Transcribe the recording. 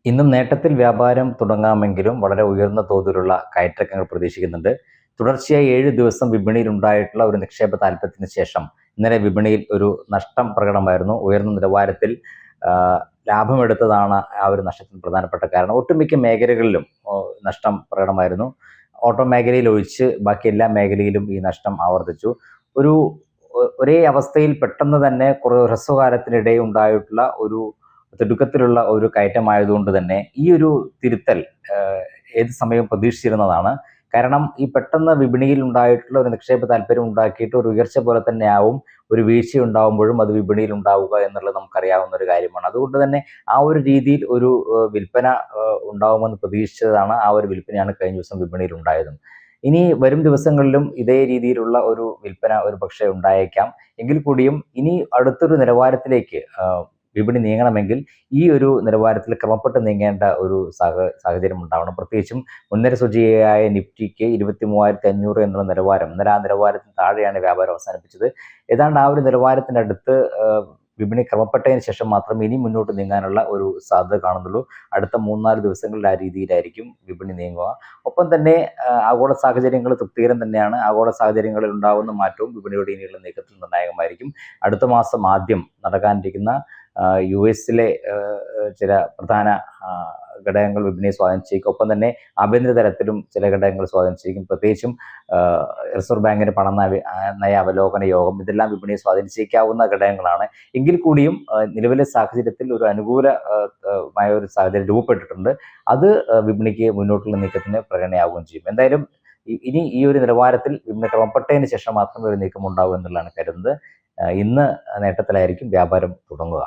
ഇന്നും നേട്ടത്തിൽ വ്യാപാരം തുടങ്ങാമെങ്കിലും വളരെ ഉയർന്ന തോതിലുള്ള കയറ്റിറക്കങ്ങൾ പ്രതീക്ഷിക്കുന്നുണ്ട്. തുടർച്ചയായി 7 ദിവസം വിപണിയിൽ ഉണ്ടായിട്ടുള്ള ഒരു നിക്ഷേപ താൽപ്പര്യത്തിന് ശേഷം ഇന്നലെ വിപണിയിൽ ഒരു നഷ്ടം പ്രകടമായിരുന്നു. ഉയർന്ന നിലവാരത്തിൽ ലാഭമെടുത്തതാണ് ആ ഒരു നഷ്ടത്തിന് പ്രധാനപ്പെട്ട കാരണം. ഒട്ടുമിക്ക മേഖലകളിലും നഷ്ടം പ്രകടമായിരുന്നു. ഓട്ടോ മേഖലയിൽ ഒഴിച്ച് ബാക്കി എല്ലാ മേഖലയിലും ഈ നഷ്ടം ആവർത്തിച്ചു. ഒരു ഒരേ അവസ്ഥയിൽ പെട്ടെന്ന് തന്നെ കുറേ ഹ്രസ്വകാലത്തിനിടെ ഉണ്ടായിട്ടുള്ള ഒരു തിടുക്കത്തിലുള്ള ഒരു കയറ്റമായതുകൊണ്ട് തന്നെ ഈ ഒരു തിരുത്തൽ ഏത് സമയവും പ്രതീക്ഷിച്ചിരുന്നതാണ്. കാരണം ഈ പെട്ടെന്ന് വിപണിയിൽ ഉണ്ടായിട്ടുള്ള ഒരു നിക്ഷേപ താല്പര്യം ഉണ്ടാക്കിയിട്ട് ഒരു ഉയർച്ച പോലെ തന്നെയാവും ഒരു വീഴ്ച ഉണ്ടാവുമ്പോഴും അത് വിപണിയിൽ ഉണ്ടാവുക എന്നുള്ളത് നമുക്കറിയാവുന്ന ഒരു കാര്യമാണ്. അതുകൊണ്ട് തന്നെ ആ ഒരു രീതിയിൽ ഒരു വിൽപ്പന ഉണ്ടാവുമെന്ന് പ്രതീക്ഷിച്ചതാണ്. ആ ഒരു വിൽപ്പനയാണ് കഴിഞ്ഞ ദിവസം വിപണിയിൽ ഉണ്ടായതും. ഇനി വരും ദിവസങ്ങളിലും ഇതേ രീതിയിലുള്ള ഒരു വിൽപ്പന ഒരു പക്ഷേ ഉണ്ടായേക്കാം. എങ്കിൽ കൂടിയും ഇനി അടുത്തൊരു നിലവാരത്തിലേക്ക് വിപണി നീങ്ങണമെങ്കിൽ ഈ ഒരു നിലവാരത്തിൽ ക്രമപ്പെട്ട് നീങ്ങേണ്ട ഒരു സാഹചര്യം ഉണ്ടാവണം. പ്രത്യേകിച്ചും മുൻനിര സൂചികയായ നിഫ്റ്റിക്ക് 23,500 എന്നുള്ള നിലവാരം, ഇന്നലെ ആ നിലവാരത്തിന് താഴെയാണ് വ്യാപാരം അവസാനിപ്പിച്ചത്. ഏതാണ്ട് ആ ഒരു നിലവാരത്തിനടുത്ത് വിപണി ക്രമപ്പെട്ടതിന് ശേഷം മാത്രമേ ഇനി മുന്നോട്ട് നീങ്ങാനുള്ള ഒരു സാധ്യത കാണുന്നുള്ളൂ. അടുത്ത 3-4 ദിവസങ്ങളിൽ ആ രീതിയിലായിരിക്കും വിപണി നീങ്ങുക. ഒപ്പം തന്നെ ആഗോള സാഹചര്യങ്ങൾ തൃപ്തികരം തന്നെയാണ്. ആഗോള സാഹചര്യങ്ങളിൽ ഉണ്ടാകുന്ന മാറ്റവും വിപണിയുടെ ഇനിയുള്ള നീക്കത്തിൽ നിർണായകമായിരിക്കും. അടുത്ത മാസം ആദ്യം നടക്കാനിരിക്കുന്ന US-ലെ ചില പ്രധാന ഘടകങ്ങൾ വിപണിയെ സ്വാധീനിച്ചേക്കും. ഒപ്പം തന്നെ ആഭ്യന്തര തലത്തിലും ചില ഘടകങ്ങൾ സ്വാധീനിച്ചേക്കും. പ്രത്യേകിച്ചും റിസർവ് ബാങ്കിന്റെ നയ അവലോകന യോഗം, ഇതെല്ലാം വിപണിയെ സ്വാധീനിച്ചേക്കാവുന്ന ഘടകങ്ങളാണ്. എങ്കിൽ കൂടിയും നിലവിലെ സാഹചര്യത്തിൽ ഒരു അനുകൂലമായ ഒരു സാഹചര്യം രൂപപ്പെട്ടിട്ടുണ്ട്. അത് വിപണിക്ക് മുന്നോട്ടുള്ള നീക്കത്തിന് പ്രേരണയാവുകയും ചെയ്യും. എന്തായാലും ഇനി ഈ ഒരു നിലവാരത്തിൽ വിപണി ക്രമപ്പെട്ടതിന് ശേഷം മാത്രമേ ഒരു നീക്കം ഉണ്ടാവൂ എന്നുള്ളതാണ് കരുതുന്നത്. ഇന്ന് നേട്ടത്തിലായിരിക്കും വ്യാപാരം തുടങ്ങുക.